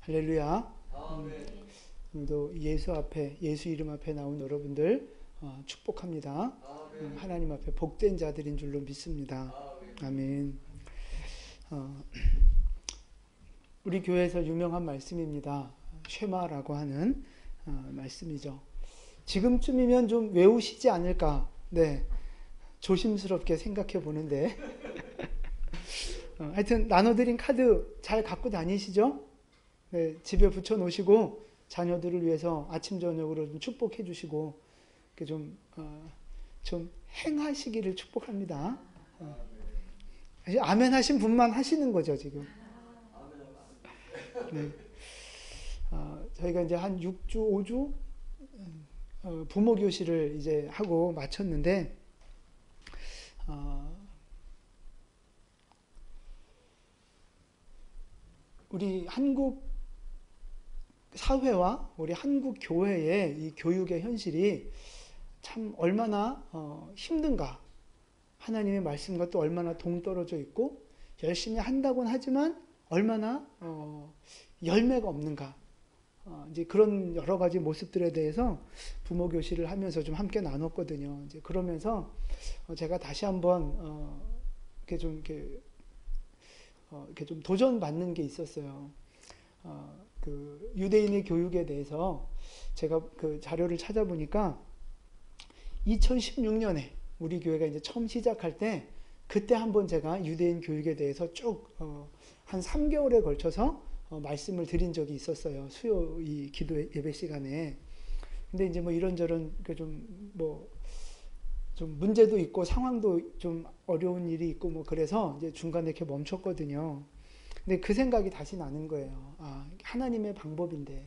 할렐루야. 오늘도 예수 앞에, 예수 이름 앞에 나온 여러분들 축복합니다. 하나님 앞에 복된 자들인 줄로 믿습니다. 아멘. 우리 교회에서 유명한 말씀입니다. 쉐마라고 하는 말씀이죠. 지금쯤이면 좀 외우시지 않을까? 네, 조심스럽게 생각해 보는데 하여튼 나눠드린 카드 잘 갖고 다니시죠? 네, 집에 붙여 놓으시고 자녀들을 위해서 아침 저녁으로 좀 축복해 주시고 좀 행하시기를 축복합니다. 아멘 하신 분만 하시는 거죠 지금. 네. 저희가 이제 한 6주, 5주 부모 교실을 이제 하고 마쳤는데 우리 한국 사회와 우리 한국 교회의 이 교육의 현실이 참 얼마나 힘든가, 하나님의 말씀과 또 얼마나 동떨어져 있고 열심히 한다고는 하지만 얼마나 열매가 없는가, 이제 그런 여러 가지 모습들에 대해서 부모 교실을 하면서 좀 함께 나눴거든요. 이제 그러면서 제가 다시 한번 이렇게 좀 도전받는 게 있었어요. 그 유대인의 교육에 대해서 제가 그 자료를 찾아보니까 2016년에 우리 교회가 이제 처음 시작할 때 그때 한번 제가 유대인 교육에 대해서 쭉 한 3개월에 걸쳐서 말씀을 드린 적이 있었어요. 수요 이 기도 예배 시간에. 근데 이제 뭐 이런저런 좀 문제도 있고 상황도 좀 어려운 일이 있고 뭐 그래서 이제 중간에 이렇게 멈췄거든요. 근데 그 생각이 다시 나는 거예요. 하나님의 방법인데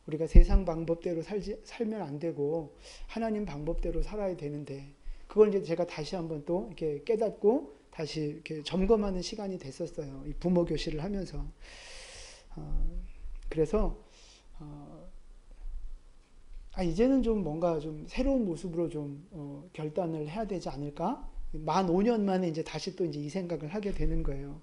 우리가 세상 방법대로 살면 안 되고 하나님 방법대로 살아야 되는데, 그걸 이제 제가 다시 한번 또 이렇게 깨닫고 다시 이렇게 점검하는 시간이 됐었어요. 이 부모 교실을 하면서. 그래서 이제는 좀 뭔가 좀 새로운 모습으로 좀 결단을 해야 되지 않을까? 만 5년 만에 이제 다시 또 이제 이 생각을 하게 되는 거예요.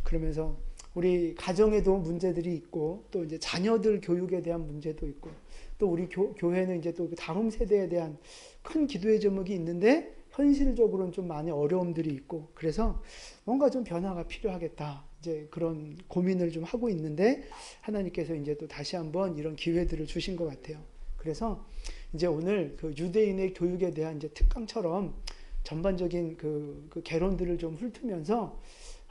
그러면서 우리 가정에도 문제들이 있고 또 이제 자녀들 교육에 대한 문제도 있고 또 우리 교회는 이제 또 다음 세대에 대한 큰 기도의 제목이 있는데 현실적으로는 좀 많이 어려움들이 있고, 그래서 뭔가 좀 변화가 필요하겠다, 이제 그런 고민을 좀 하고 있는데 하나님께서 이제 또 다시 한번 이런 기회들을 주신 것 같아요. 그래서 이제 오늘 그 유대인의 교육에 대한 이제 특강처럼 전반적인 그 개론들을 좀 훑으면서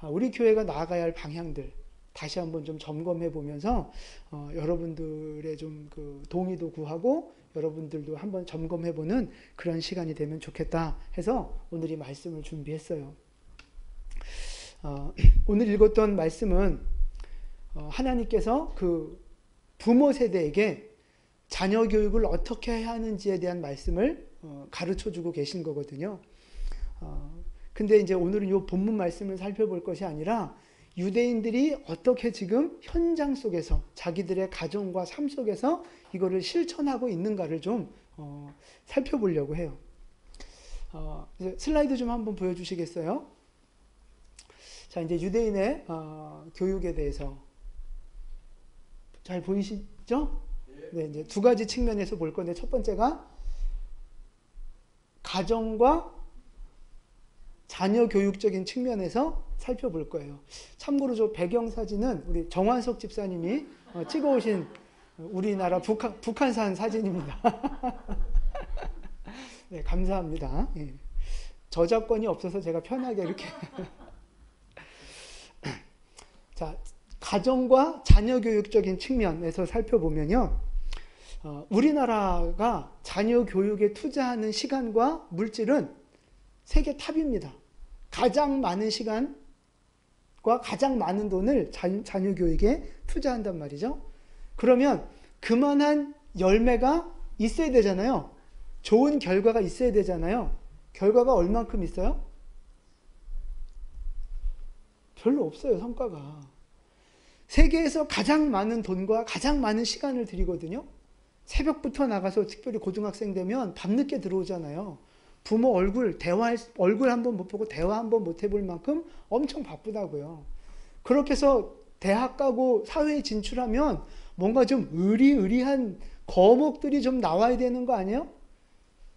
우리 교회가 나아가야 할 방향들 다시 한번 좀 점검해 보면서 여러분들의 좀 그 동의도 구하고 여러분들도 한번 점검해 보는 그런 시간이 되면 좋겠다 해서 오늘 이 말씀을 준비했어요. 오늘 읽었던 말씀은 하나님께서 그 부모 세대에게 자녀 교육을 어떻게 해야 하는지에 대한 말씀을 가르쳐 주고 계신 거거든요. 근데 이제 오늘은 이 본문 말씀을 살펴볼 것이 아니라 유대인들이 어떻게 지금 현장 속에서 자기들의 가정과 삶 속에서 이거를 실천하고 있는가를 좀 살펴보려고 해요. 이제 슬라이드 좀 한번 보여주시겠어요? 자, 이제 유대인의 교육에 대해서 잘 보이시죠? 네, 이제 두 가지 측면에서 볼 건데 첫 번째가 가정과 자녀 교육적인 측면에서 살펴볼 거예요. 참고로 저 배경사진은 우리 정환석 집사님이 찍어오신 우리나라 북한산 사진입니다. 네, 감사합니다. 예. 저작권이 없어서 제가 편하게 이렇게. 자, 가정과 자녀 교육적인 측면에서 살펴보면요. 우리나라가 자녀 교육에 투자하는 시간과 물질은 세계 탑입니다. 가장 많은 시간과 가장 많은 돈을 자녀 교육에 투자한단 말이죠. 그러면 그만한 열매가 있어야 되잖아요. 좋은 결과가 있어야 되잖아요. 결과가 얼만큼 있어요? 별로 없어요, 성과가. 세계에서 가장 많은 돈과 가장 많은 시간을 들이거든요. 새벽부터 나가서 특별히 고등학생 되면 밤늦게 들어오잖아요. 부모 얼굴 한번 못 보고 대화 한번 못 해볼 만큼 엄청 바쁘다고요. 그렇게 해서 대학 가고 사회에 진출하면 뭔가 좀 의리의리한 거목들이 좀 나와야 되는 거 아니에요?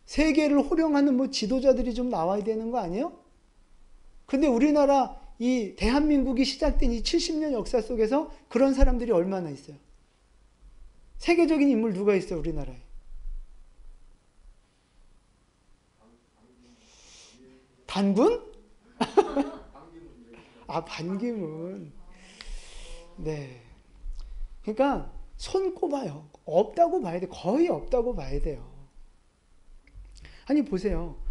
세계를 호령하는 뭐 지도자들이 좀 나와야 되는 거 아니에요? 근데 우리나라 이 대한민국이 시작된 이 70년 역사 속에서 그런 사람들이 얼마나 있어요? 세계적인 인물 누가 있어요, 우리나라에? 단군? 아, 반기문. 네. 그러니까 손꼽아요. 없다고 봐야 돼. 거의 없다고 봐야 돼요. 아니 보세요.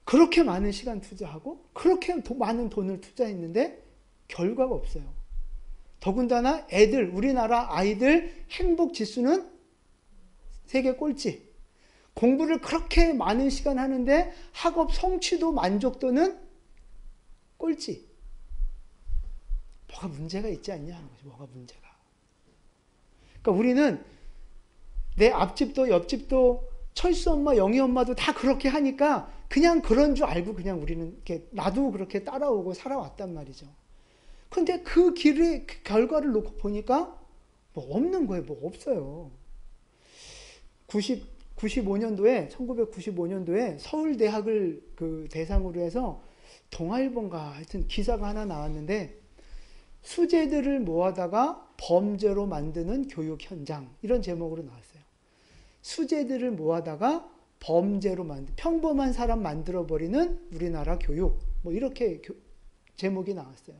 그렇게 많은 시간 투자하고 그렇게 많은 돈을 투자했는데 결과가 없어요. 더군다나 애들, 우리나라 아이들 행복 지수는 세계 꼴찌. 공부를 그렇게 많은 시간 하는데 학업 성취도 만족도는 꼴찌. 뭐가 문제가 있지 않냐 하는 거죠. 뭐가 문제가. 그러니까 우리는 내 앞집도 옆집도 철수 엄마, 영희 엄마도 다 그렇게 하니까 그냥 그런 줄 알고 그냥 우리는 이렇게 나도 그렇게 따라오고 살아왔단 말이죠. 근데 그 길의 그 결과를 놓고 보니까 뭐 없는 거예요. 뭐 없어요. 1995년도에 서울대학을 그 대상으로 해서 동아일보인가 하여튼 기사가 하나 나왔는데 수재들을 모아다가 범죄로 만드는 교육 현장 이런 제목으로 나왔어요. 수재들을 모아다가 범죄로 평범한 사람 만들어버리는 우리나라 교육 뭐 이렇게 제목이 나왔어요.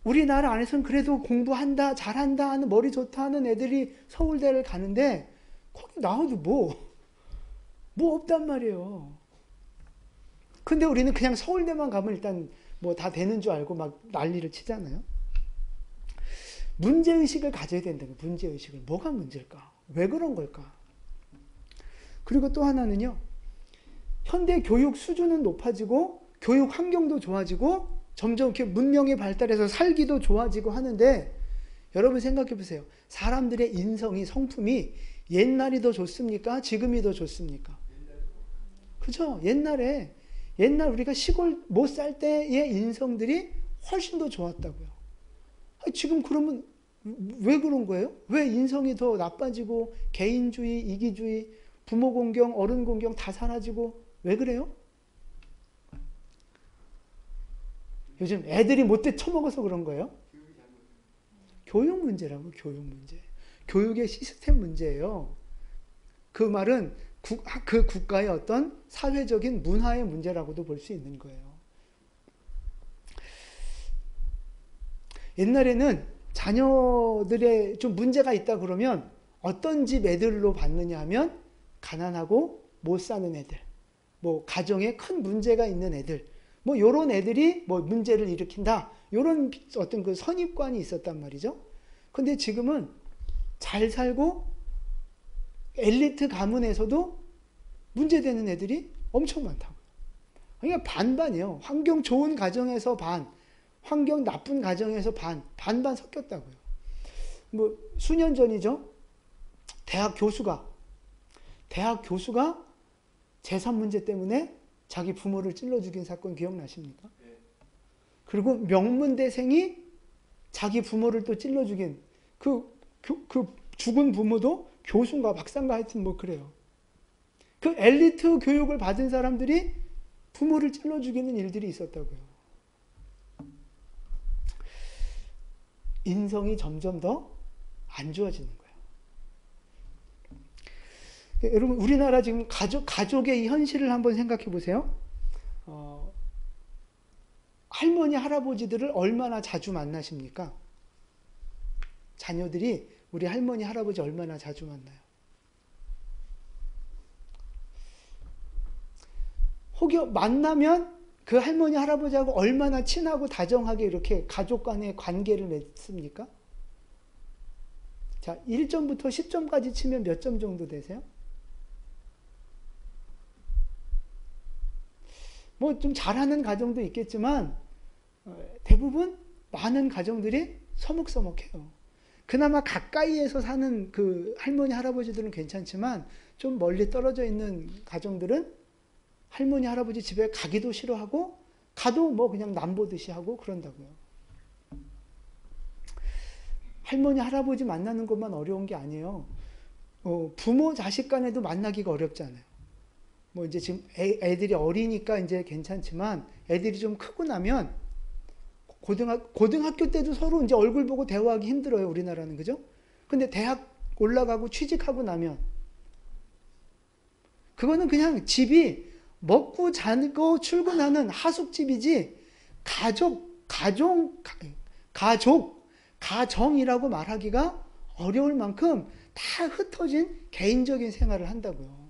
우리나라 안에서는 그래도 공부한다 잘한다 하는 머리 좋다 하는 애들이 서울대를 가는데 거기 나와도 뭐 없단 말이에요. 근데 우리는 그냥 서울대만 가면 일단 뭐 다 되는 줄 알고 막 난리를 치잖아요. 문제의식을 가져야 된다는 거예요. 문제의식을. 뭐가 문제일까? 왜 그런 걸까? 그리고 또 하나는요. 현대 교육 수준은 높아지고 교육 환경도 좋아지고 점점 이렇게 문명이 발달해서 살기도 좋아지고 하는데 여러분 생각해 보세요. 사람들의 인성이 성품이 옛날이 더 좋습니까? 지금이 더 좋습니까? 그죠? 옛날 우리가 시골 못 살 때의 인성들이 훨씬 더 좋았다고요. 지금 그러면 왜 그런 거예요? 왜 인성이 더 나빠지고 개인주의, 이기주의, 부모 공경, 어른 공경 다 사라지고 왜 그래요? 요즘 애들이 못돼 처먹어서 그런 거예요? 교육 문제라고, 교육 문제. 교육의 시스템 문제예요. 그 말은 그 국가의 어떤 사회적인 문화의 문제라고도 볼 수 있는 거예요. 옛날에는 자녀들의 좀 문제가 있다 그러면 어떤 집 애들로 봤느냐 하면 가난하고 못 사는 애들, 뭐 가정에 큰 문제가 있는 애들, 뭐 요런 애들이 뭐 문제를 일으킨다. 요런 어떤 그 선입관이 있었단 말이죠. 근데 지금은 잘 살고 엘리트 가문에서도 문제되는 애들이 엄청 많다고요. 그러니까 반반이에요. 환경 좋은 가정에서 반, 환경 나쁜 가정에서 반반 섞였다고요. 뭐 수년 전이죠. 대학 교수가 재산 문제 때문에 자기 부모를 찔러 죽인 사건 기억나십니까? 그리고 명문대생이 자기 부모를 또 찔러 죽인 그 죽은 부모도 교수인가 박사인가 하여튼 뭐 그래요. 그 엘리트 교육을 받은 사람들이 부모를 찔러 죽이는 일들이 있었다고요. 인성이 점점 더 안 좋아지는 거예요. 여러분 우리나라 지금 가족의 이 현실을 한번 생각해 보세요. 할머니 할아버지들을 얼마나 자주 만나십니까? 자녀들이 우리 할머니 할아버지 얼마나 자주 만나요? 혹여 만나면 그 할머니 할아버지하고 얼마나 친하고 다정하게 이렇게 가족 간의 관계를 맺습니까? 자, 1점부터 10점까지 치면 몇 점 정도 되세요? 뭐 좀 잘하는 가정도 있겠지만 대부분 많은 가정들이 서먹서먹해요. 그나마 가까이에서 사는 그 할머니 할아버지들은 괜찮지만 좀 멀리 떨어져 있는 가정들은 할머니 할아버지 집에 가기도 싫어하고 가도 뭐 그냥 남 보듯이 하고 그런다고요. 할머니, 할아버지 만나는 것만 어려운 게 아니에요. 부모, 자식 간에도 만나기가 어렵잖아요. 뭐 이제 지금 애들이 어리니까 이제 괜찮지만 애들이 좀 크고 나면 고등학교 때도 서로 이제 얼굴 보고 대화하기 힘들어요. 우리나라는. 그죠? 근데 대학 올라가고 취직하고 나면 그거는 그냥 집이 먹고 자고 출근하는 하숙집이지 가정이라고 말하기가 어려울 만큼 다 흩어진 개인적인 생활을 한다고요.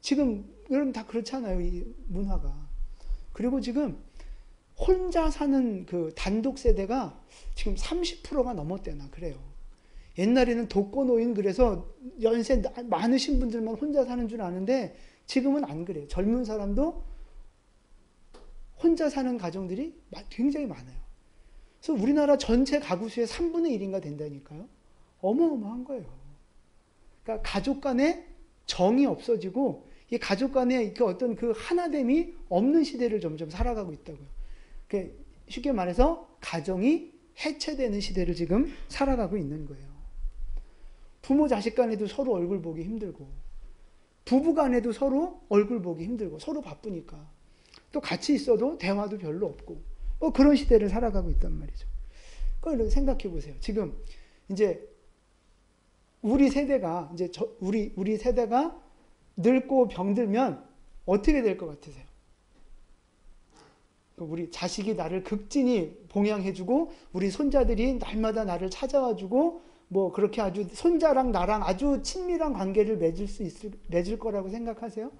지금 여러분 다 그렇잖아요. 이 문화가. 그리고 지금 혼자 사는 그 단독 세대가 지금 30%가 넘었대나 그래요. 옛날에는 독거노인 그래서 연세 많으신 분들만 혼자 사는 줄 아는데 지금은 안 그래요. 젊은 사람도 혼자 사는 가정들이 굉장히 많아요. 그래서 우리나라 전체 가구 수의 3분의 1인가 된다니까요. 어마어마한 거예요. 그러니까 가족 간에 정이 없어지고 이 가족 간에 그 어떤 그 하나됨이 없는 시대를 점점 살아가고 있다고요. 쉽게 말해서 가정이 해체되는 시대를 지금 살아가고 있는 거예요. 부모 자식 간에도 서로 얼굴 보기 힘들고 부부 간에도 서로 얼굴 보기 힘들고 서로 바쁘니까 또 같이 있어도 대화도 별로 없고 뭐 그런 시대를 살아가고 있단 말이죠. 그걸 생각해 보세요. 지금 이제 우리 세대가 우리 세대가 늙고 병들면 어떻게 될 것 같으세요? 우리 자식이 나를 극진히 봉양해주고 우리 손자들이 날마다 나를 찾아와주고 뭐 그렇게 아주 손자랑 나랑 아주 친밀한 관계를 맺을 거라고 생각하세요?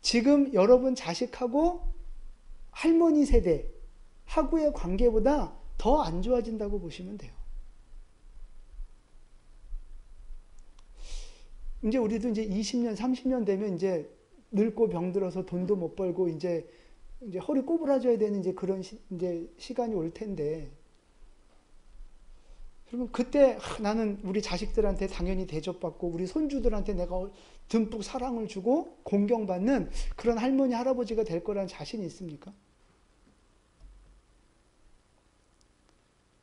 지금 여러분 자식하고 할머니 세대 하고의 관계보다 더 안 좋아진다고 보시면 돼요. 이제 우리도 이제 20년, 30년 되면 이제 늙고 병들어서 돈도 못 벌고 이제 허리 꼬부라져야 되는 이제 그런 이제 시간이 올 텐데, 그러면 그때 나는 우리 자식들한테 당연히 대접받고 우리 손주들한테 내가 듬뿍 사랑을 주고 공경받는 그런 할머니, 할아버지가 될 거라는 자신이 있습니까?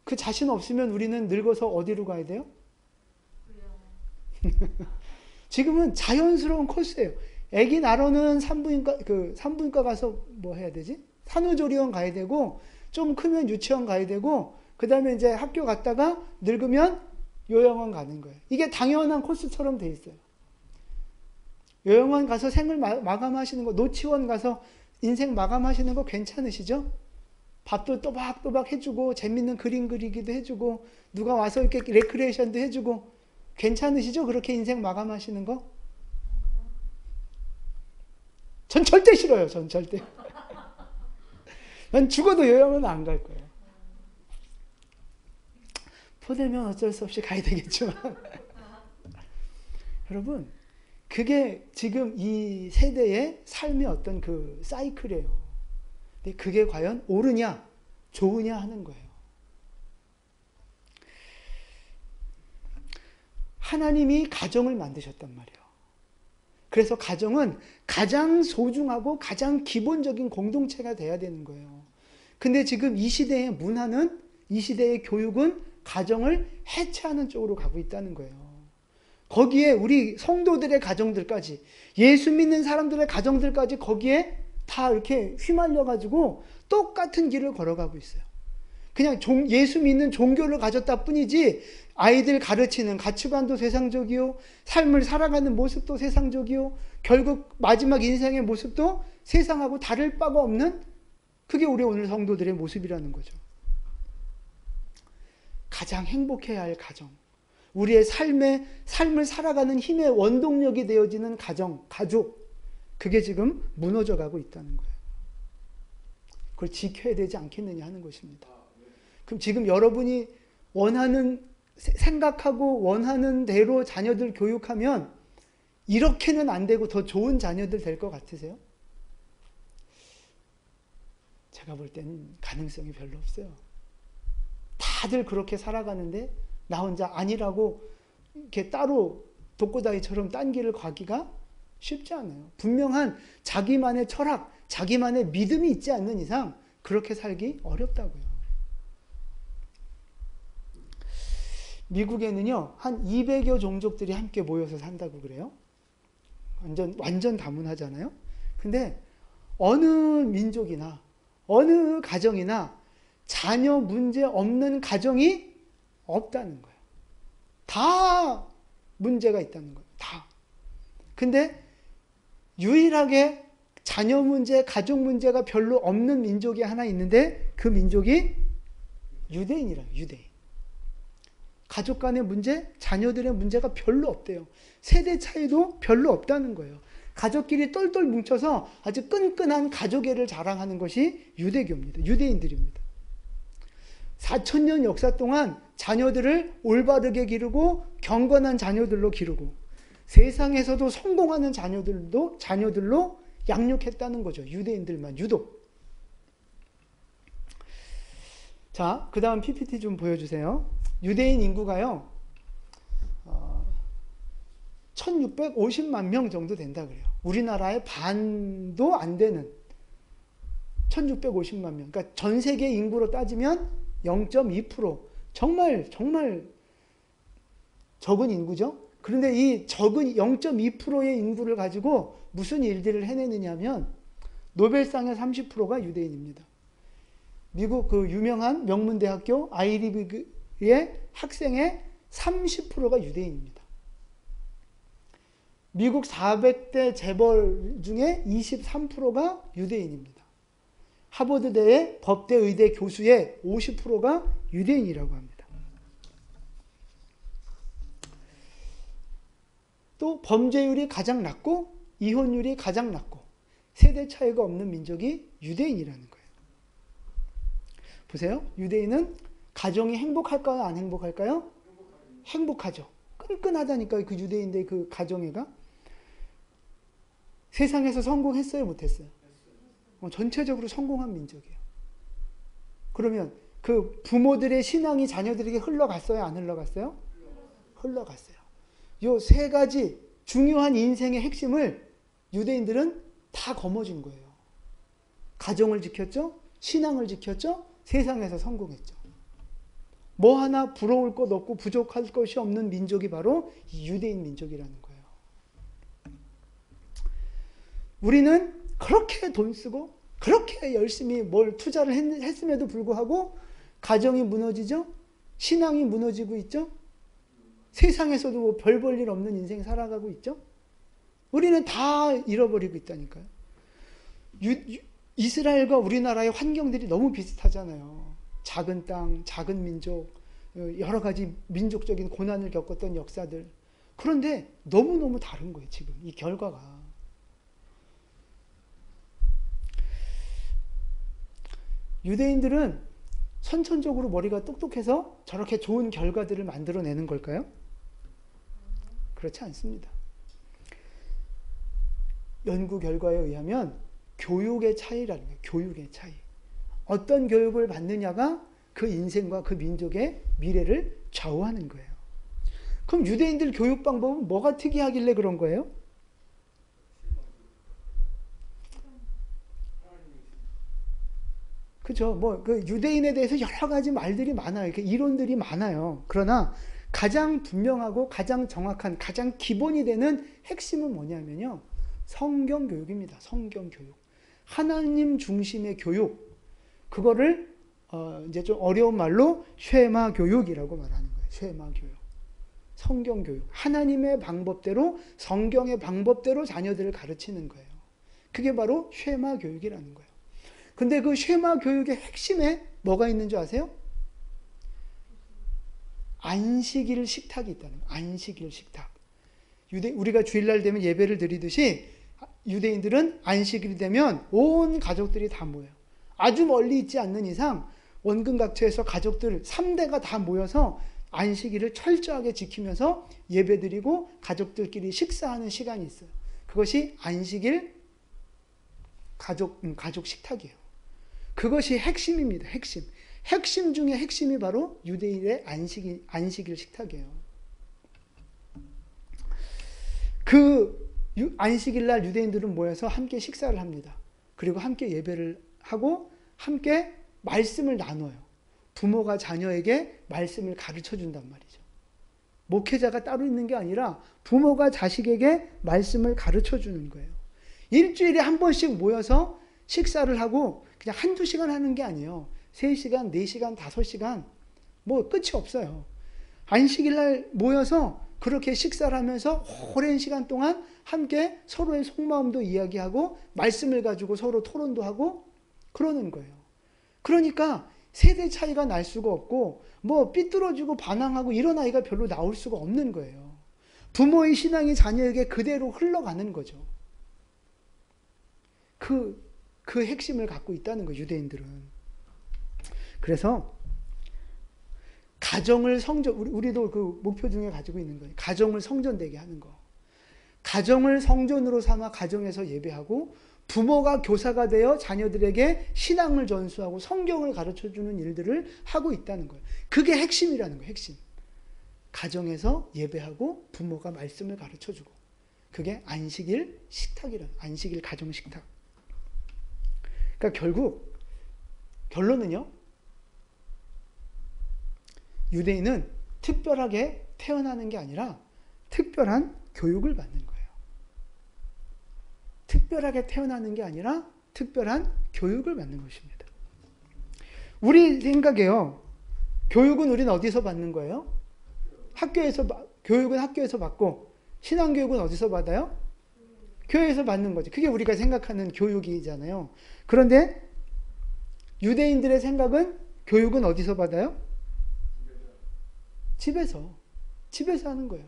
그 자신 없으면 우리는 늙어서 어디로 가야 돼요? 지금은 자연스러운 코스예요. 아기 낳으러는 산부인과 가서 뭐 해야 되지? 산후조리원 가야 되고, 좀 크면 유치원 가야 되고, 그 다음에 이제 학교 갔다가 늙으면 요양원 가는 거예요. 이게 당연한 코스처럼 돼 있어요. 요양원 가서 생을 마감하시는 거, 노치원 가서 인생 마감하시는 거 괜찮으시죠? 밥도 또박또박 해주고, 재밌는 그림 그리기도 해주고, 누가 와서 이렇게 레크레이션도 해주고, 괜찮으시죠? 그렇게 인생 마감하시는 거? 전 절대 싫어요. 전 절대. 난 죽어도 요양원 안 갈 거예요. 포되면 어쩔 수 없이 가야 되겠지만. 여러분, 그게 지금 이 세대의 삶의 어떤 그 사이클이에요. 근데 그게 과연 옳으냐, 좋으냐 하는 거예요. 하나님이 가정을 만드셨단 말이에요. 그래서 가정은 가장 소중하고 가장 기본적인 공동체가 돼야 되는 거예요. 근데 지금 이 시대의 문화는, 이 시대의 교육은 가정을 해체하는 쪽으로 가고 있다는 거예요. 거기에 우리 성도들의 가정들까지, 예수 믿는 사람들의 가정들까지 거기에 다 이렇게 휘말려가지고 똑같은 길을 걸어가고 있어요. 그냥 예수 믿는 종교를 가졌다 뿐이지 아이들 가르치는 가치관도 세상적이요, 삶을 살아가는 모습도 세상적이요, 결국 마지막 인생의 모습도 세상하고 다를 바가 없는, 그게 우리 오늘 성도들의 모습이라는 거죠. 가장 행복해야 할 가정, 우리의 삶을 살아가는 힘의 원동력이 되어지는 가정, 가족, 그게 지금 무너져 가고 있다는 거예요. 그걸 지켜야 되지 않겠느냐 하는 것입니다. 그럼 지금 여러분이 생각하고 원하는 대로 자녀들 교육하면 이렇게는 안 되고 더 좋은 자녀들 될 것 같으세요? 제가 볼 때는 가능성이 별로 없어요. 다들 그렇게 살아가는데 나 혼자 아니라고 이렇게 따로 독고다이처럼 딴 길을 가기가 쉽지 않아요. 분명한 자기만의 철학, 자기만의 믿음이 있지 않는 이상 그렇게 살기 어렵다고요. 미국에는요, 한 200여 종족들이 함께 모여서 산다고 그래요. 완전 다문화잖아요. 근데 어느 민족이나 어느 가정이나 자녀 문제 없는 가정이 없다는 거예요. 다 문제가 있다는 거예요. 다. 근데 유일하게 자녀 문제, 가족 문제가 별로 없는 민족이 하나 있는데 그 민족이 유대인이라요. 유대인. 가족 간의 문제, 자녀들의 문제가 별로 없대요. 세대 차이도 별로 없다는 거예요. 가족끼리 똘똘 뭉쳐서 아주 끈끈한 가족애를 자랑하는 것이 유대교입니다. 유대인들입니다. 4,000년 역사 동안 자녀들을 올바르게 기르고 경건한 자녀들로 기르고 세상에서도 성공하는 자녀들로 양육했다는 거죠. 유대인들만 유독. 자, 그 다음 PPT 좀 보여주세요. 유대인 인구가요, 1650만 명 정도 된다 그래요. 우리나라의 반도 안 되는 1650만 명. 그러니까 전 세계 인구로 따지면 0.2%. 정말 적은 인구죠. 그런데 이 적은 0.2%의 인구를 가지고 무슨 일들을 해내느냐 하면 노벨상의 30%가 유대인입니다. 미국 그 유명한 명문대학교 아이리비의 학생의 30%가 유대인입니다. 미국 400대 재벌 중에 23%가 유대인입니다. 하버드대의 법대 의대 교수의 50%가 유대인이라고 합니다. 또 범죄율이 가장 낮고 이혼율이 가장 낮고 세대 차이가 없는 민족이 유대인이라는 거예요. 보세요. 유대인은 가정이 행복할까요? 안 행복할까요? 행복하죠. 끈끈하다니까요. 그 유대인들의 그 가정애가. 세상에서 성공했어요? 못했어요? 전체적으로 성공한 민족이에요. 그러면 그 부모들의 신앙이 자녀들에게 흘러갔어요? 안 흘러갔어요? 흘러갔어요. 요 세 가지 중요한 인생의 핵심을 유대인들은 다 거머쥔 거예요. 가정을 지켰죠? 신앙을 지켰죠? 세상에서 성공했죠. 뭐 하나 부러울 것 없고 부족할 것이 없는 민족이 바로 유대인 민족이라는 거예요. 우리는 그렇게 돈 쓰고 그렇게 열심히 뭘 투자를 했음에도 불구하고 가정이 무너지죠? 신앙이 무너지고 있죠? 세상에서도 뭐 별 볼 일 없는 인생 살아가고 있죠? 우리는 다 잃어버리고 있다니까요. 이스라엘과 우리나라의 환경들이 너무 비슷하잖아요. 작은 땅, 작은 민족, 여러 가지 민족적인 고난을 겪었던 역사들. 그런데 너무너무 다른 거예요, 지금 이 결과가. 유대인들은 선천적으로 머리가 똑똑해서 저렇게 좋은 결과들을 만들어내는 걸까요? 그렇지 않습니다. 연구 결과에 의하면 교육의 차이라는 거예요. 교육의 차이. 어떤 교육을 받느냐가 그 인생과 그 민족의 미래를 좌우하는 거예요. 그럼 유대인들 교육 방법은 뭐가 특이하길래 그런 거예요? 그죠? 뭐, 그 유대인에 대해서 여러 가지 말들이 많아요. 이론들이 많아요. 그러나 가장 분명하고 가장 정확한, 가장 기본이 되는 핵심은 뭐냐면요. 성경 교육입니다. 성경 교육. 하나님 중심의 교육. 그거를, 이제 좀 어려운 말로 쉐마 교육이라고 말하는 거예요. 쉐마 교육. 성경 교육. 하나님의 방법대로, 성경의 방법대로 자녀들을 가르치는 거예요. 그게 바로 쉐마 교육이라는 거예요. 근데 그 쉐마 교육의 핵심에 뭐가 있는 줄 아세요? 안식일 식탁이 있다는 거예요. 안식일 식탁. 우리가 주일날 되면 예배를 드리듯이 유대인들은 안식일이 되면 온 가족들이 다 모여요. 아주 멀리 있지 않는 이상 원근각처에서 가족들 3대가 다 모여서 안식일을 철저하게 지키면서 예배드리고 가족들끼리 식사하는 시간이 있어요. 그것이 안식일 가족 식탁이에요. 그것이 핵심입니다. 핵심. 핵심 중에 핵심이 바로 유대인의 안식일 식탁이에요. 그 안식일 날 유대인들은 모여서 함께 식사를 합니다. 그리고 함께 예배를 하고 함께 말씀을 나눠요. 부모가 자녀에게 말씀을 가르쳐 준단 말이죠. 목회자가 따로 있는 게 아니라 부모가 자식에게 말씀을 가르쳐 주는 거예요. 일주일에 한 번씩 모여서 식사를 하고 그냥 한두 시간 하는 게 아니에요. 3시간, 4시간, 5시간 뭐 끝이 없어요. 안식일 날 모여서 그렇게 식사를 하면서 오랜 시간 동안 함께 서로의 속마음도 이야기하고 말씀을 가지고 서로 토론도 하고 그러는 거예요. 그러니까 세대 차이가 날 수가 없고 뭐 삐뚤어지고 반항하고 이런 아이가 별로 나올 수가 없는 거예요. 부모의 신앙이 자녀에게 그대로 흘러가는 거죠. 그 핵심을 갖고 있다는 거예요, 유대인들은. 그래서 가정을 우리도 그 목표 중에 가지고 있는 거예요. 가정을 성전되게 하는 거. 가정을 성전으로 삼아 가정에서 예배하고 부모가 교사가 되어 자녀들에게 신앙을 전수하고 성경을 가르쳐주는 일들을 하고 있다는 거예요. 그게 핵심이라는 거예요. 핵심. 가정에서 예배하고 부모가 말씀을 가르쳐주고 그게 안식일 식탁이라는 안식일 가정 식탁. 그러니까 결국 결론은요. 유대인은 특별하게 태어나는 게 아니라 특별한 교육을 받는 거예요. 특별하게 태어나는 게 아니라 특별한 교육을 받는 것입니다. 우리 생각에요. 교육은 우리는 어디서 받는 거예요? 교육은 학교에서 받고 신앙교육은 어디서 받아요? 교회에서 받는 거죠. 그게 우리가 생각하는 교육이잖아요. 그런데 유대인들의 생각은 교육은 어디서 받아요? 집에서 하는 거예요.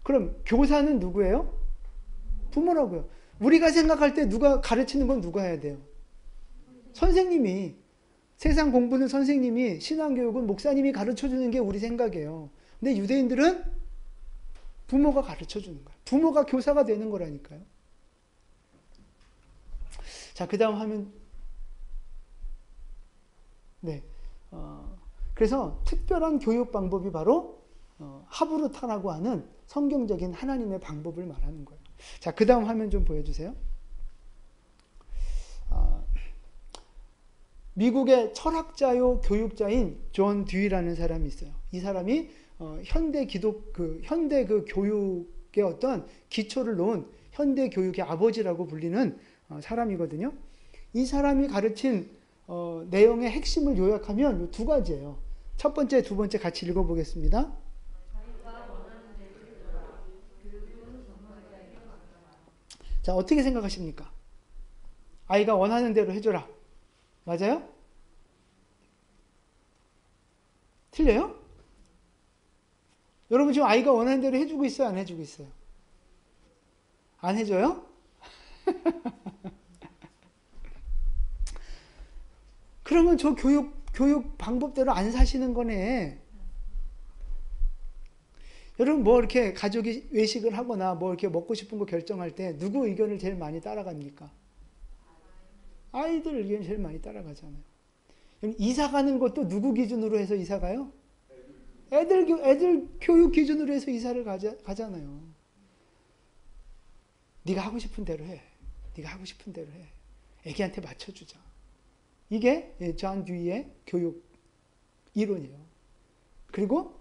그럼 교사는 누구예요? 부모라고요. 우리가 생각할 때 누가 가르치는 건 누가 해야 돼요? 선생님이. 세상 공부는 선생님이, 신앙교육은 목사님이 가르쳐주는 게 우리 생각이에요. 근데 유대인들은 부모가 가르쳐주는 거예요. 부모가 교사가 되는 거라니까요. 자, 그 다음 화면. 네. 그래서 특별한 교육 방법이 바로 하브루타라고 하는 성경적인 하나님의 방법을 말하는 거예요. 자, 그 다음 화면 좀 보여주세요. 미국의 철학자요 교육자인 존 듀이라는 사람이 있어요. 이 사람이 현대 교육의 어떤 기초를 놓은 현대 교육의 아버지라고 불리는 사람이거든요. 이 사람이 가르친 내용의 핵심을 요약하면 두 가지예요. 첫 번째, 두 번째 같이 읽어보겠습니다. 자, 어떻게 생각하십니까? 아이가 원하는 대로 해줘라. 맞아요? 틀려요? 여러분 지금 아이가 원하는 대로 해주고 있어요? 안 해주고 있어요? 안 해줘요? 그러면 저 교육 방법대로 안 사시는 거네. 여러분 뭐 이렇게 가족이 외식을 하거나 뭐 이렇게 먹고 싶은 거 결정할 때 누구 의견을 제일 많이 따라갑니까? 아이들 의견 제일 많이 따라가잖아요. 이사 가는 것도 누구 기준으로 해서 이사 가요? 애들 교육 기준으로 해서 이사를 가잖아요. 네가 하고 싶은 대로 해. 네가 하고 싶은 대로 해. 애기한테 맞춰주자. 이게 존 듀이의 교육 이론이에요. 그리고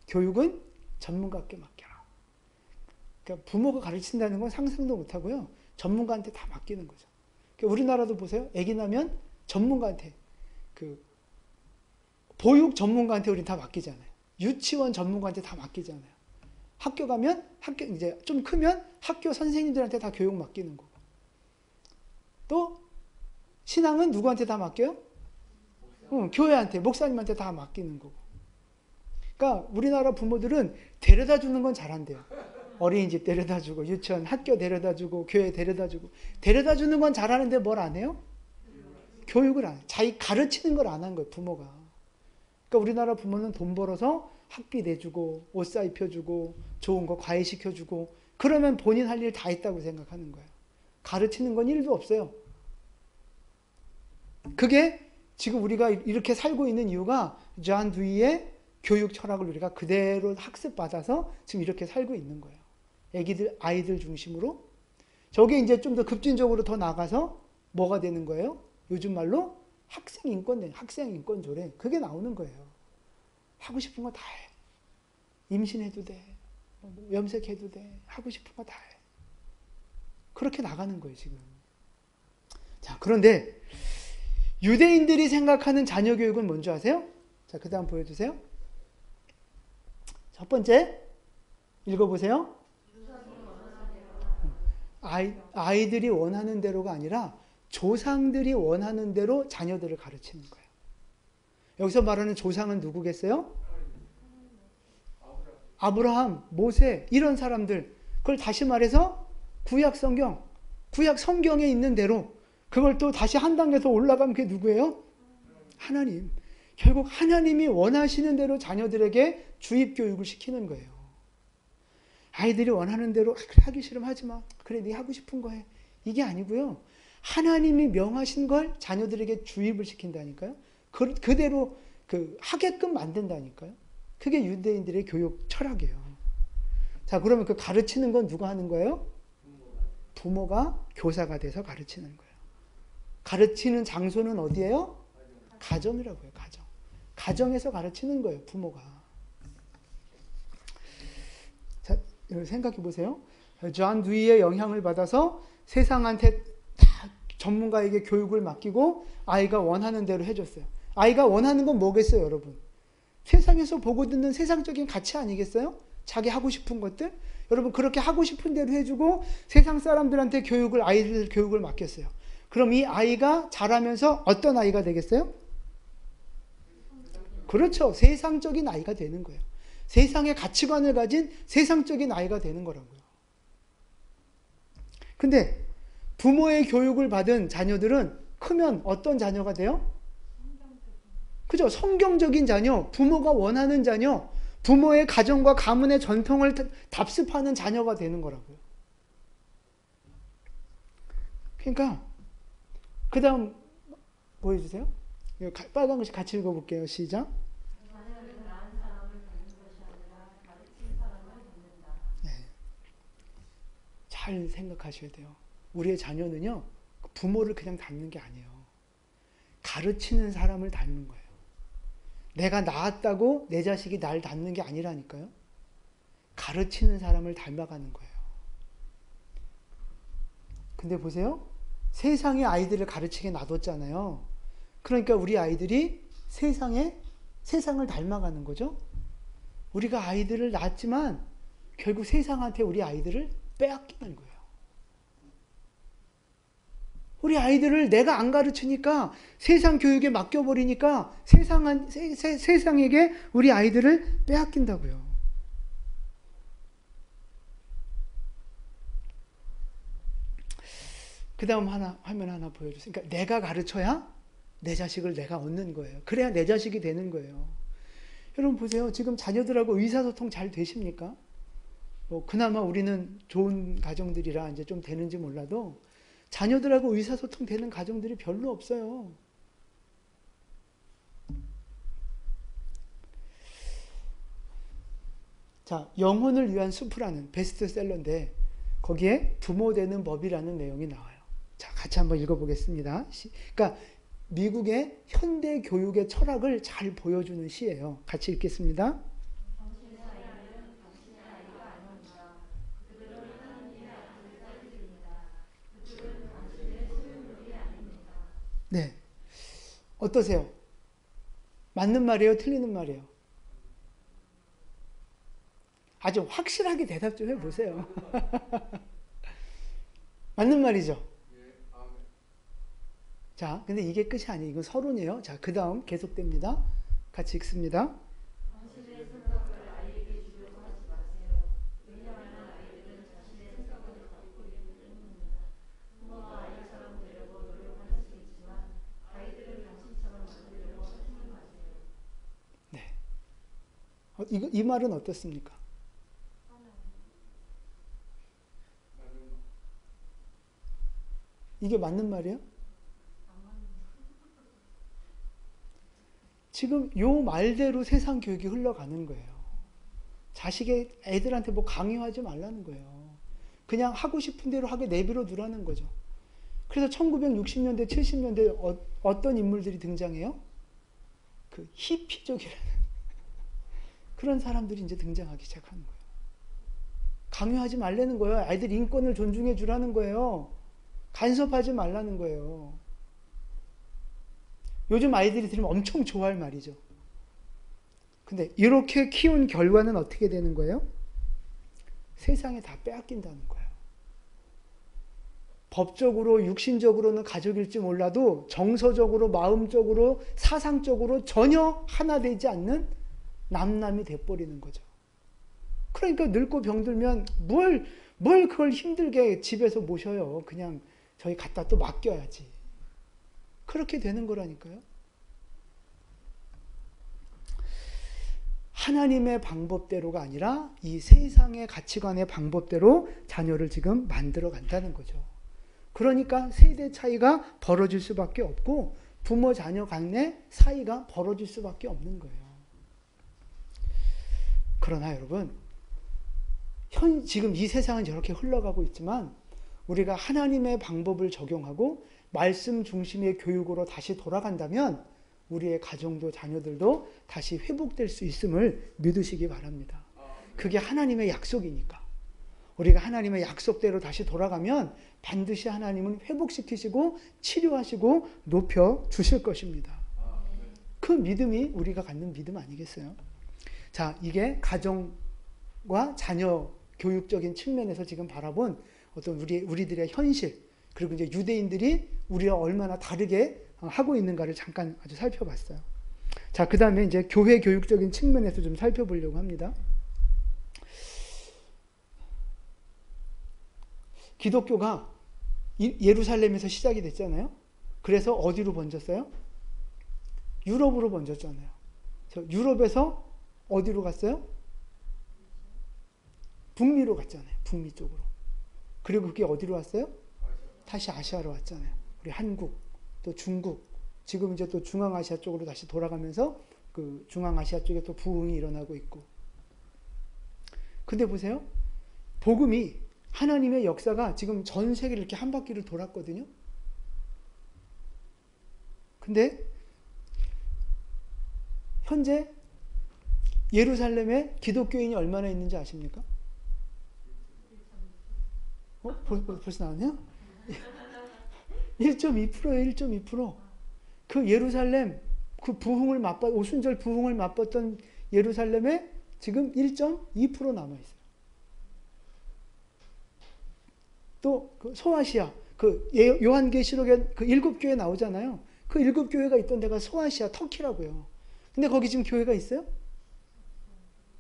교육은 전문가께 맡겨라. 그러니까 부모가 가르친다는 건 상상도 못하고요. 전문가한테 다 맡기는 거죠. 그러니까 우리나라도 보세요. 애기 나면 전문가한테 보육 전문가한테 우리 다 맡기잖아요. 유치원 전문가한테 다 맡기잖아요. 학교 가면 이제 좀 크면 학교 선생님들한테 다 교육 맡기는 거고. 또 신앙은 누구한테 다 맡겨요? 교회한테, 목사님한테 다 맡기는 거고. 그러니까 우리나라 부모들은 데려다 주는 건 잘한대요. 어린이집 데려다 주고, 유치원, 학교 데려다 주고, 교회 데려다 주고. 데려다 주는 건 잘하는데 뭘 안 해요? 교육을 안 해요. 자기 가르치는 걸 안 한 거예요, 부모가. 그러니까 우리나라 부모는 돈 벌어서 학비 내주고, 옷 사 입혀주고, 좋은 거 과외 시켜주고, 그러면 본인 할 일 다 했다고 생각하는 거예요. 가르치는 건 1도 없어요. 그게 지금 우리가 이렇게 살고 있는 이유가 존 듀이의 교육 철학을 우리가 그대로 학습받아서 지금 이렇게 살고 있는 거예요. 아이들 중심으로. 저게 이제 좀 더 급진적으로 더 나가서 뭐가 되는 거예요? 요즘 말로 학생 인권 조례. 그게 나오는 거예요. 하고 싶은 거 다 해. 임신해도 돼. 염색해도 돼. 하고 싶은 거 다 해. 그렇게 나가는 거예요, 지금. 자, 그런데 유대인들이 생각하는 자녀 교육은 뭔지 아세요? 자, 그 다음 보여주세요. 첫 번째, 읽어보세요. 아이들이 원하는 대로가 아니라 조상들이 원하는 대로 자녀들을 가르치는 거예요. 여기서 말하는 조상은 누구겠어요? 아브라함, 모세, 이런 사람들. 그걸 다시 말해서 구약 성경에 있는 대로 그걸 또 다시 한 단계 더 올라가면 그게 누구예요? 하나님. 결국 하나님이 원하시는 대로 자녀들에게 주입교육을 시키는 거예요. 아이들이 원하는 대로 그래, 하기 싫으면 하지 마. 그래, 네 하고 싶은 거 해. 이게 아니고요. 하나님이 명하신 걸 자녀들에게 주입을 시킨다니까요. 그대로 하게끔 만든다니까요. 그게 유대인들의 교육 철학이에요. 자, 그러면 그 가르치는 건 누가 하는 거예요? 부모가 교사가 돼서 가르치는 거예요. 가르치는 장소는 어디예요? 가정이라고 해요. 가정. 가정에서 가르치는 거예요. 부모가. 자, 생각해 보세요. 존 두이의 영향을 받아서 세상한테 다 전문가에게 교육을 맡기고 아이가 원하는 대로 해줬어요. 아이가 원하는 건 뭐겠어요, 여러분? 세상에서 보고 듣는 세상적인 가치 아니겠어요? 자기 하고 싶은 것들? 여러분, 그렇게 하고 싶은 대로 해주고 세상 사람들한테 아이들 교육을 맡겼어요. 그럼 이 아이가 자라면서 어떤 아이가 되겠어요? 그렇죠. 세상적인 아이가 되는 거예요. 세상의 가치관을 가진 세상적인 아이가 되는 거라고요. 근데 부모의 교육을 받은 자녀들은 크면 어떤 자녀가 돼요? 그죠? 성경적인 자녀, 부모가 원하는 자녀, 부모의 가정과 가문의 전통을 답습하는 자녀가 되는 거라고요. 그러니까 그 다음 보여주세요. 빨간 글씨 같이 읽어볼게요. 시작. 네. 잘 생각하셔야 돼요. 우리의 자녀는요, 부모를 그냥 닮는 게 아니에요. 가르치는 사람을 닮는 거예요. 내가 낳았다고 내 자식이 날 닮는 게 아니라니까요. 가르치는 사람을 닮아가는 거예요. 근데 보세요. 세상의 아이들을 가르치게 놔뒀잖아요. 그러니까 우리 아이들이 세상을 닮아가는 거죠. 우리가 아이들을 낳았지만 결국 세상한테 우리 아이들을 빼앗기는 거예요. 우리 아이들을 내가 안 가르치니까 세상 교육에 맡겨버리니까 세상에게 우리 아이들을 빼앗긴다고요. 그 다음 화면 하나 보여주세요. 그러니까 내가 가르쳐야 내 자식을 내가 얻는 거예요. 그래야 내 자식이 되는 거예요. 여러분 보세요. 지금 자녀들하고 의사소통 잘 되십니까? 그나마 우리는 좋은 가정들이라 이제 좀 되는지 몰라도 자녀들하고 의사소통 되는 가정들이 별로 없어요. 자, 영혼을 위한 숲이라는 베스트셀러인데 거기에 부모 되는 법이라는 내용이 나와요. 자, 같이 한번 읽어보겠습니다. 그러니까 미국의 현대 교육의 철학을 잘 보여주는 시예요. 같이 읽겠습니다. 네. 어떠세요? 맞는 말이에요? 틀리는 말이에요? 아주 확실하게 대답 좀 해보세요. 맞는 말이죠? 자, 근데 이게 끝이 아니에요. 이건 서론이에요. 자, 그 다음 계속됩니다. 같이 읽습니다. 네. 이 말은 어떻습니까? 이게 맞는 말이에요? 지금 요 말대로 세상 교육이 흘러가는 거예요. 자식의 애들한테 뭐 강요하지 말라는 거예요. 그냥 하고 싶은 대로 하게 내버려 두라는 거죠. 그래서 1960년대, 70년대 어떤 인물들이 등장해요? 그 히피족이라는 그런 사람들이 이제 등장하기 시작하는 거예요. 강요하지 말라는 거예요. 아이들 인권을 존중해 주라는 거예요. 간섭하지 말라는 거예요. 요즘 아이들이 들으면 엄청 좋아할 말이죠. 근데 이렇게 키운 결과는 어떻게 되는 거예요? 세상에 다 빼앗긴다는 거예요. 법적으로, 육신적으로는 가족일지 몰라도 정서적으로, 마음적으로, 사상적으로 전혀 하나 되지 않는 남남이 돼버리는 거죠. 그러니까 늙고 병들면 뭘 그걸 힘들게 집에서 모셔요. 그냥 저희 갖다 또 맡겨야지. 그렇게 되는 거라니까요. 하나님의 방법대로가 아니라 이 세상의 가치관의 방법대로 자녀를 지금 만들어 간다는 거죠. 그러니까 세대 차이가 벌어질 수밖에 없고 부모 자녀 간의 사이가 벌어질 수밖에 없는 거예요. 그러나 여러분, 지금 이 세상은 저렇게 흘러가고 있지만 우리가 하나님의 방법을 적용하고 말씀 중심의 교육으로 다시 돌아간다면 우리의 가정도 자녀들도 다시 회복될 수 있음을 믿으시기 바랍니다. 그게 하나님의 약속이니까. 우리가 하나님의 약속대로 다시 돌아가면 반드시 하나님은 회복시키시고 치료하시고 높여주실 것입니다. 그 믿음이 우리가 갖는 믿음 아니겠어요? 자, 이게 가정과 자녀 교육적인 측면에서 지금 바라본 어떤 우리들의 현실, 그리고 이제 유대인들이 우리와 얼마나 다르게 하고 있는가를 잠깐 아주 살펴봤어요. 자, 그 다음에 이제 교회 교육적인 측면에서 좀 살펴보려고 합니다. 기독교가 예루살렘에서 시작이 됐잖아요. 그래서 어디로 번졌어요? 유럽으로 번졌잖아요. 유럽에서 어디로 갔어요? 북미로 갔잖아요. 북미 쪽으로. 그리고 그게 어디로 왔어요? 다시 아시아로 왔잖아요. 우리 한국, 또 중국, 지금 이제 또 중앙아시아 쪽으로 다시 돌아가면서 그 중앙아시아 쪽에 또 부흥이 일어나고 있고. 근데 보세요. 복음이 하나님의 역사가 지금 전 세계를 이렇게 한 바퀴를 돌았거든요. 근데 현재 예루살렘에 기독교인이 얼마나 있는지 아십니까? 벌써 나왔네요? 1.2%예요, 1.2%. 그 예루살렘, 그 오순절 부흥을 맛봤던 예루살렘에 지금 1.2% 남아있어요. 또 그 소아시아, 그 요한계시록에 그 7교회 나오잖아요. 그 7교회가 있던 데가 소아시아, 터키라고요. 근데 거기 지금 교회가 있어요?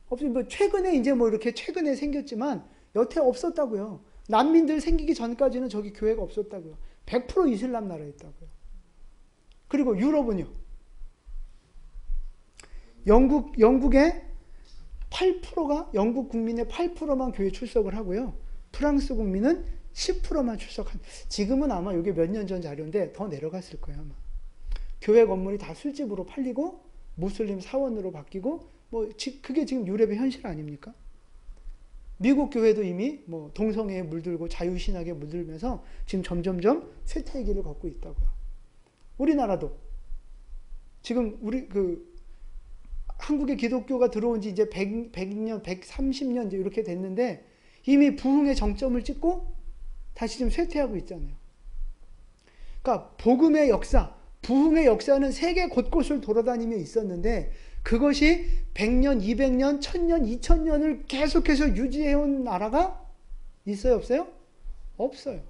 없어요. 뭐 최근에 이제 뭐 이렇게 최근에 생겼지만 여태 없었다고요. 난민들 생기기 전까지는 저기 교회가 없었다고요. 100% 이슬람 나라였다고요. 그리고 유럽은요. 영국의 8%가 영국 국민의 8%만 교회 출석을 하고요. 프랑스 국민은 10%만 출석한. 지금은 아마 이게 몇 년 전 자료인데 더 내려갔을 거예요, 아마. 교회 건물이 다 술집으로 팔리고 무슬림 사원으로 바뀌고 뭐 그게 지금 유럽의 현실 아닙니까? 미국 교회도 이미 뭐 동성애에 물들고 자유신학에 물들면서 지금 점점점 쇠퇴의 길을 걷고 있다고요. 우리나라도 지금 우리 한국의 기독교가 들어온 지 이제 100년, 130년 이제 이렇게 됐는데 이미 부흥의 정점을 찍고 다시 좀 쇠퇴하고 있잖아요. 그러니까 복음의 역사, 부흥의 역사는 세계 곳곳을 돌아다니며 있었는데 그것이 100년, 200년, 1000년, 2000년을 계속해서 유지해온 나라가 있어요? 없어요? 없어요.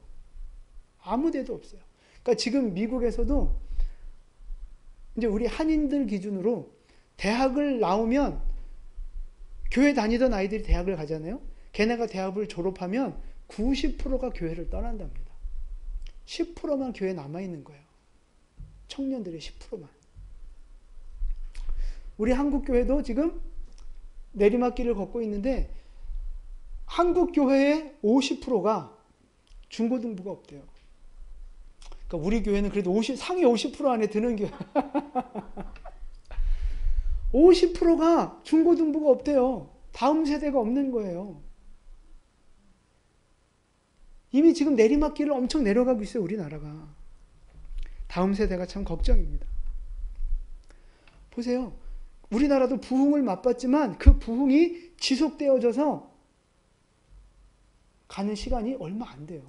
아무 데도 없어요. 그러니까 지금 미국에서도 이제 우리 한인들 기준으로 대학을 나오면 교회 다니던 아이들이 대학을 가잖아요. 걔네가 대학을 졸업하면 90%가 교회를 떠난답니다. 10%만 교회에 남아있는 거예요. 청년들의 10%만. 우리 한국교회도 지금 내리막길을 걷고 있는데 한국교회의 50%가 중고등부가 없대요. 그러니까 우리 교회는 그래도 상위 50% 안에 드는 교회. 50%가 중고등부가 없대요. 다음 세대가 없는 거예요. 이미 지금 내리막길을 엄청 내려가고 있어요, 우리나라가. 다음 세대가 참 걱정입니다. 보세요. 우리나라도 부흥을 맛봤지만 그 부흥이 지속되어져서 가는 시간이 얼마 안 돼요.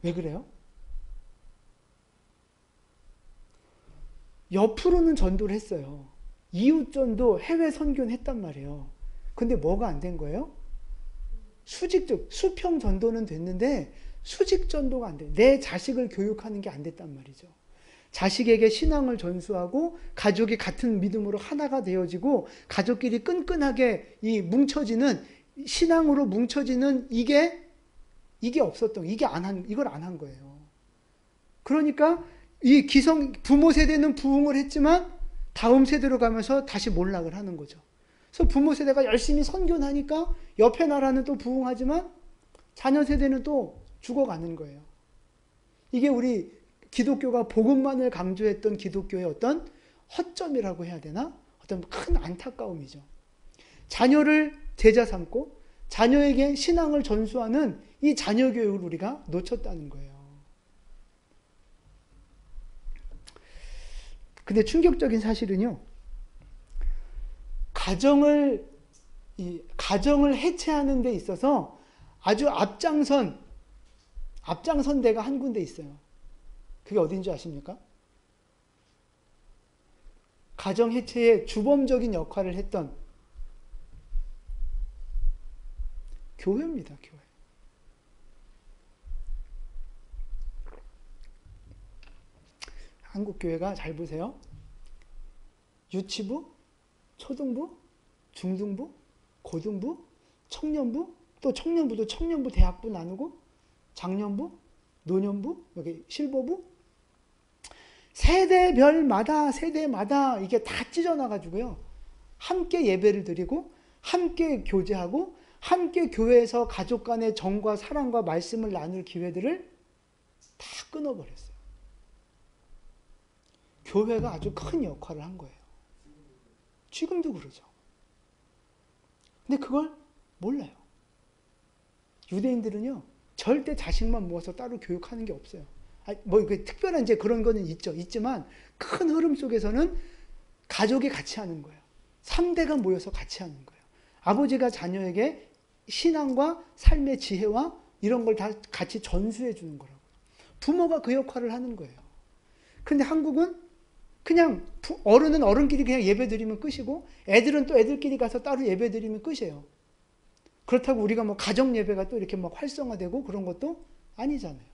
왜 그래요? 옆으로는 전도를 했어요. 이웃 전도, 해외 선교는 했단 말이에요. 근데 뭐가 안 된 거예요? 수평 전도는 됐는데 수직 전도가 안 돼. 내 자식을 교육하는 게 안 됐단 말이죠. 자식에게 신앙을 전수하고 가족이 같은 믿음으로 하나가 되어지고 가족끼리 끈끈하게 이 뭉쳐지는 신앙으로 뭉쳐지는 이게 없었던 이걸 안 한 거예요. 그러니까 이 부모 세대는 부흥을 했지만 다음 세대로 가면서 다시 몰락을 하는 거죠. 그래서 부모 세대가 열심히 선교는 하니까 옆에 나라는 또 부흥하지만 자녀 세대는 또 죽어가는 거예요. 이게 우리 기독교가 복음만을 강조했던 기독교의 어떤 허점이라고 해야 되나? 어떤 큰 안타까움이죠. 자녀를 제자 삼고 자녀에게 신앙을 전수하는 이 자녀 교육을 우리가 놓쳤다는 거예요. 근데 충격적인 사실은요. 가정을 해체하는 데 있어서 아주 앞장선 데가 한 군데 있어요. 그게 어딘지 아십니까? 가정 해체의 주범적인 역할을 했던 교회입니다. 교회. 한국 교회가 잘 보세요. 유치부, 초등부, 중등부, 고등부, 청년부, 또 청년부도 청년부 대학부 나누고 장년부, 노년부, 여기 실버부 세대마다 이게 다 찢어놔가지고요. 함께 예배를 드리고 함께 교제하고 함께 교회에서 가족 간의 정과 사랑과 말씀을 나눌 기회들을 다 끊어버렸어요. 교회가 아주 큰 역할을 한 거예요. 지금도 그러죠. 근데 그걸 몰라요. 유대인들은요, 절대 자식만 모아서 따로 교육하는 게 없어요. 특별한 이제 그런 거는 있지만 큰 흐름 속에서는 가족이 같이 하는 거예요. 3대가 모여서 같이 하는 거예요. 아버지가 자녀에게 신앙과 삶의 지혜와 이런 걸 다 같이 전수해 주는 거라고요. 부모가 그 역할을 하는 거예요. 그런데 한국은 그냥 어른은 어른끼리 그냥 예배 드리면 끝이고 애들은 또 애들끼리 가서 따로 예배 드리면 끝이에요. 그렇다고 우리가 뭐 가정 예배가 또 이렇게 막 활성화되고 그런 것도 아니잖아요.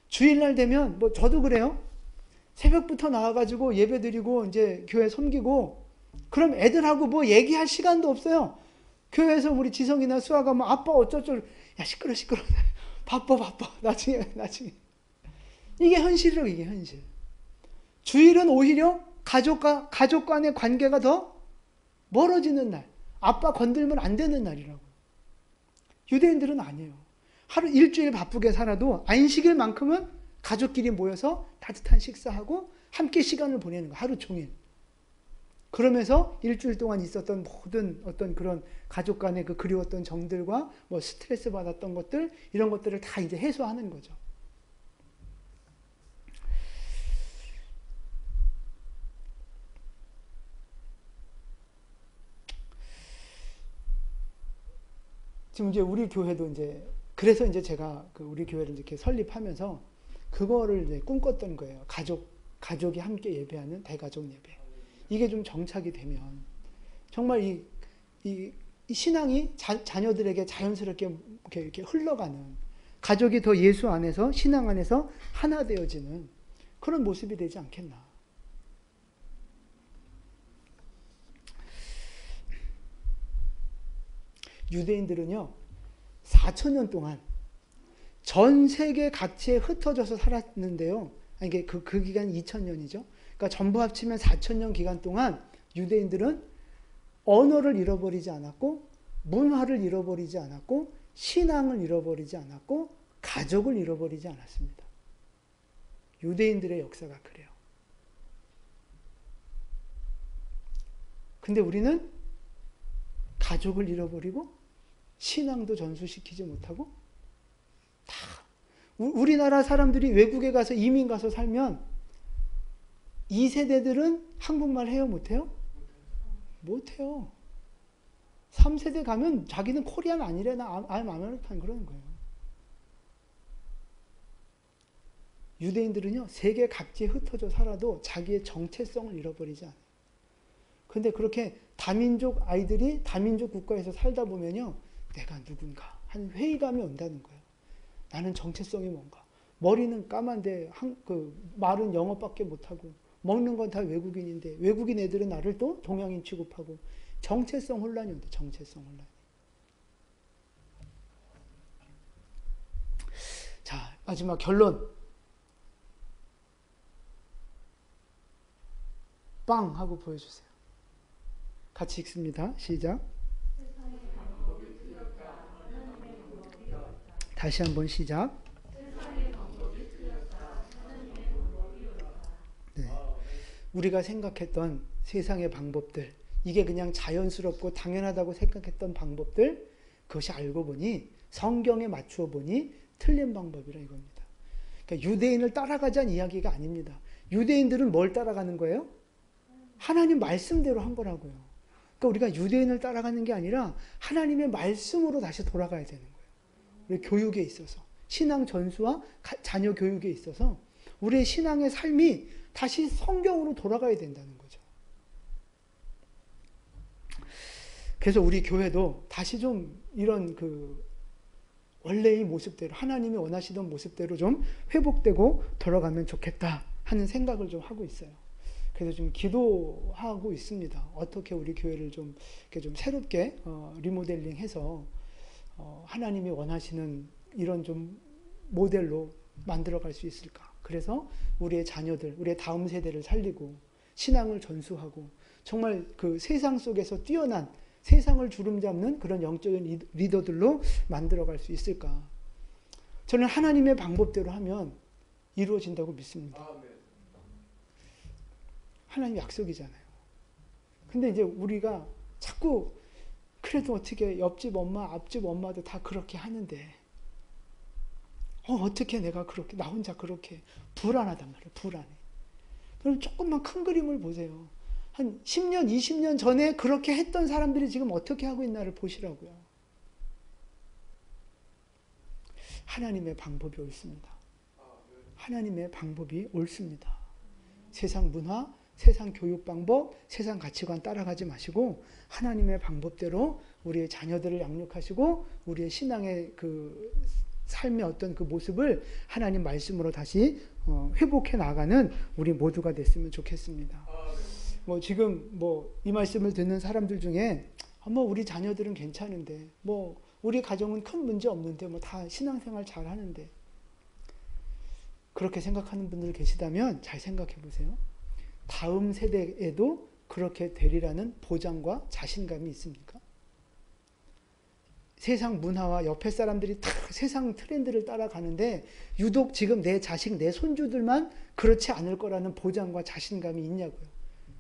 주일날 되면 뭐 저도 그래요. 새벽부터 나와가지고 예배 드리고 이제 교회 섬기고 그럼 애들하고 뭐 얘기할 시간도 없어요. 교회에서 우리 지성이나 수아가 뭐 아빠 어쩌죠. 야 시끄러. 바빠. 나중에. 이게 현실이라고 이게 현실. 주일은 오히려 가족 간의 관계가 더 멀어지는 날. 아빠 건들면 안 되는 날이라고. 유대인들은 아니에요. 일주일 바쁘게 살아도 안식일만큼은 가족끼리 모여서 따뜻한 식사하고 함께 시간을 보내는 거예요. 하루 종일. 그러면서 일주일 동안 있었던 모든 어떤 그런 가족 간의 그 그리웠던 정들과 뭐 스트레스 받았던 것들, 이런 것들을 다 이제 해소하는 거죠. 지금 이제 우리 교회도 그래서 제가 우리 교회를 이렇게 설립하면서 그거를 이제 꿈꿨던 거예요. 가족이 함께 예배하는 대가족 예배. 이게 좀 정착이 되면 정말 이 신앙이 자녀들에게 자연스럽게 이렇게 흘러가는, 가족이 더 예수 안에서 신앙 안에서 하나 되어지는 그런 모습이 되지 않겠나. 유대인들은요 4,000년 동안 전 세계 각지에 흩어져서 살았는데요. 이게 그 기간이 2,000년이죠. 그러니까 전부 합치면 4,000년 기간 동안 유대인들은 언어를 잃어버리지 않았고, 문화를 잃어버리지 않았고, 신앙을 잃어버리지 않았고, 가족을 잃어버리지 않았습니다. 유대인들의 역사가 그래요. 근데 우리는 가족을 잃어버리고 신앙도 전수시키지 못하고 다 우리나라 사람들이 외국에 가서 이민 가서 살면 2세대들은 한국말 해요? 못해요? 못해요. 3세대 가면 자기는 코리안 아니래나 I'm American 그러는 거예요. 유대인들은요, 세계 각지에 흩어져 살아도 자기의 정체성을 잃어버리지 않아요. 근데 그렇게 다민족 아이들이 다민족 국가에서 살다 보면요, 내가 누군가 하는 회의감이 온다는 거예요. 나는 정체성이 뭔가. 머리는 까만데 말은 영어밖에 못하고 먹는 건 다 외국인인데 외국인 애들은 나를 또 동양인 취급하고 정체성 혼란이 온다. 정체성 혼란. 자, 마지막 결론. 빵 하고 보여주세요. 같이 읽습니다. 시작. 다시 한번 시작. 네. 우리가 생각했던 세상의 방법들, 이게 그냥 자연스럽고 당연하다고 생각했던 방법들, 그것이 알고 보니 성경에 맞추어 보니 틀린 방법이라 이겁니다. 그러니까 유대인을 따라가자는 이야기가 아닙니다. 유대인들은 뭘 따라가는 거예요? 하나님 말씀대로 한 거라고요. 그러니까 우리가 유대인을 따라가는 게 아니라 하나님의 말씀으로 다시 돌아가야 되는 거예요. 우리 교육에 있어서, 신앙 전수와 자녀 교육에 있어서 우리의 신앙의 삶이 다시 성경으로 돌아가야 된다는 거죠. 그래서 우리 교회도 다시 좀 이런 원래의 모습대로, 하나님이 원하시던 모습대로 좀 회복되고 돌아가면 좋겠다 하는 생각을 좀 하고 있어요. 그래서 좀 기도하고 있습니다. 어떻게 우리 교회를 좀 새롭게 리모델링해서 하나님이 원하시는 이런 좀 모델로 만들어갈 수 있을까. 그래서 우리의 자녀들, 우리의 다음 세대를 살리고 신앙을 전수하고 정말 그 세상 속에서 뛰어난 세상을 주름잡는 그런 영적인 리더들로 만들어갈 수 있을까. 저는 하나님의 방법대로 하면 이루어진다고 믿습니다. 하나님 약속이잖아요. 근데 이제 우리가 자꾸 그래도 어떻게 옆집 엄마, 앞집 엄마도 다 그렇게 하는데 어떻게 내가 그렇게 나 혼자 그렇게 불안하단 말이에요. 불안해. 그럼 조금만 큰 그림을 보세요. 한 10년, 20년 전에 그렇게 했던 사람들이 지금 어떻게 하고 있나를 보시라고요. 하나님의 방법이 옳습니다. 하나님의 방법이 옳습니다. 세상 문화, 세상 교육 방법, 세상 가치관 따라가지 마시고 하나님의 방법대로 우리의 자녀들을 양육하시고 우리의 신앙의 그 삶의 어떤 그 모습을 하나님 말씀으로 다시 회복해 나가는 우리 모두가 됐으면 좋겠습니다. 지금 이 말씀을 듣는 사람들 중에 우리 자녀들은 괜찮은데 우리 가정은 큰 문제 없는데 다 신앙생활 잘 하는데 그렇게 생각하는 분들 계시다면 잘 생각해 보세요. 다음 세대에도 그렇게 되리라는 보장과 자신감이 있습니까? 세상 문화와 옆에 사람들이 다 세상 트렌드를 따라가는데 유독 지금 내 자식, 내 손주들만 그렇지 않을 거라는 보장과 자신감이 있냐고요.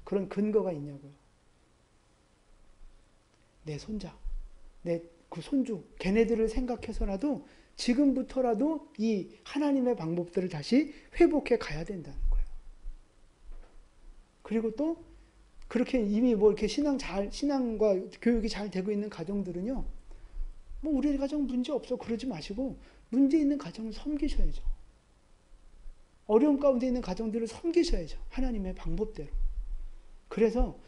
그런 근거가 있냐고요. 내 손자, 내 그 손주, 걔네들을 생각해서라도 지금부터라도 이 하나님의 방법들을 다시 회복해 가야 된다는 거예요. 그리고 또 그렇게 이미 이렇게 신앙과 교육이 잘 되고 있는 가정들은요, 우리 가정 문제 없어 그러지 마시고 문제 있는 가정을 섬기셔야죠. 어려움 가운데 있는 가정들을 섬기셔야죠. 하나님의 방법대로. 그래서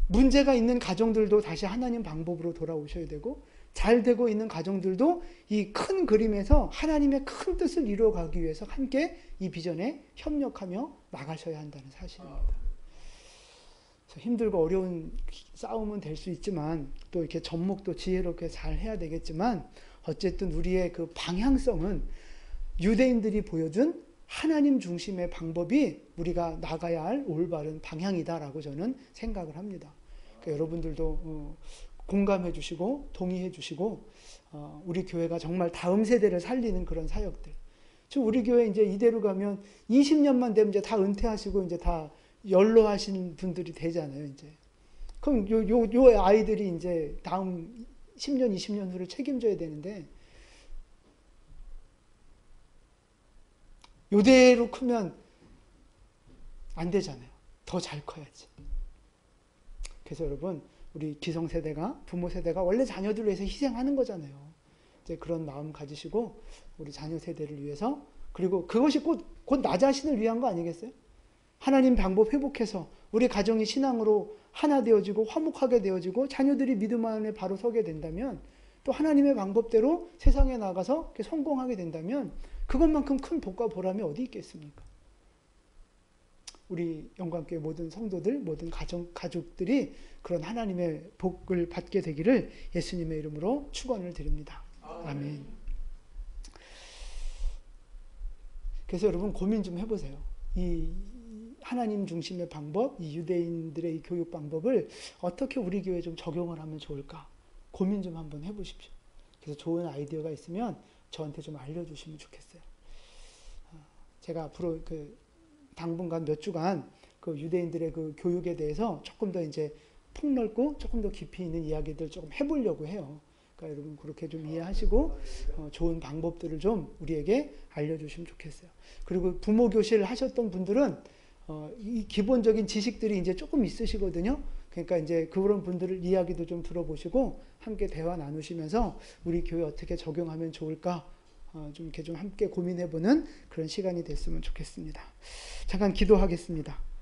문제가 있는 가정들도 다시 하나님 방법으로 돌아오셔야 되고 잘 되고 있는 가정들도 이 큰 그림에서 하나님의 큰 뜻을 이루어가기 위해서 함께 이 비전에 협력하며 나가셔야 한다는 사실입니다. 힘들고 어려운 싸움은 될 수 있지만 또 이렇게 접목도 지혜롭게 잘 해야 되겠지만 어쨌든 우리의 그 방향성은 유대인들이 보여준 하나님 중심의 방법이 우리가 나가야 할 올바른 방향이다라고 저는 생각을 합니다. 그러니까 여러분들도 공감해 주시고 동의해 주시고 우리 교회가 정말 다음 세대를 살리는 그런 사역들. 지금 우리 교회 이제 이대로 가면 20년만 되면 이제 다 은퇴하시고 이제 다 연로하신 분들이 되잖아요, 이제. 그럼 요 아이들이 이제 다음 10년, 20년 후를 책임져야 되는데 요대로 크면 안 되잖아요. 더 잘 커야지. 그래서 여러분, 우리 기성세대가, 부모 세대가 원래 자녀들을 위해서 희생하는 거잖아요. 이제 그런 마음 가지시고 우리 자녀 세대를 위해서, 그리고 그것이 곧 나 자신을 위한 거 아니겠어요? 하나님 방법 회복해서 우리 가정이 신앙으로 하나 되어지고 화목하게 되어지고 자녀들이 믿음 안에 바로 서게 된다면, 또 하나님의 방법대로 세상에 나가서 성공하게 된다면 그것만큼 큰 복과 보람이 어디 있겠습니까? 우리 영광교회 모든 성도들, 모든 가족들이 그런 하나님의 복을 받게 되기를 예수님의 이름으로 축원을 드립니다. 아멘. 그래서 여러분 고민 좀 해보세요. 이 하나님 중심의 방법, 이 유대인들의 이 교육 방법을 어떻게 우리 교회에 좀 적용을 하면 좋을까? 고민 좀 한번 해보십시오. 그래서 좋은 아이디어가 있으면 저한테 좀 알려주시면 좋겠어요. 제가 앞으로 당분간 몇 주간 그 유대인들의 그 교육에 대해서 조금 더 이제 폭넓고 조금 더 깊이 있는 이야기들 조금 해보려고 해요. 그러니까 여러분 그렇게 좀 이해하시고 좋은 방법들을 좀 우리에게 알려주시면 좋겠어요. 그리고 부모 교실 하셨던 분들은 이 기본적인 지식들이 이제 조금 있으시거든요. 그러니까 이제 그런 분들을 이야기도 좀 들어보시고 함께 대화 나누시면서 우리 교회 어떻게 적용하면 좋을까 좀 이렇게 좀 함께 고민해보는 그런 시간이 됐으면 좋겠습니다. 잠깐 기도하겠습니다.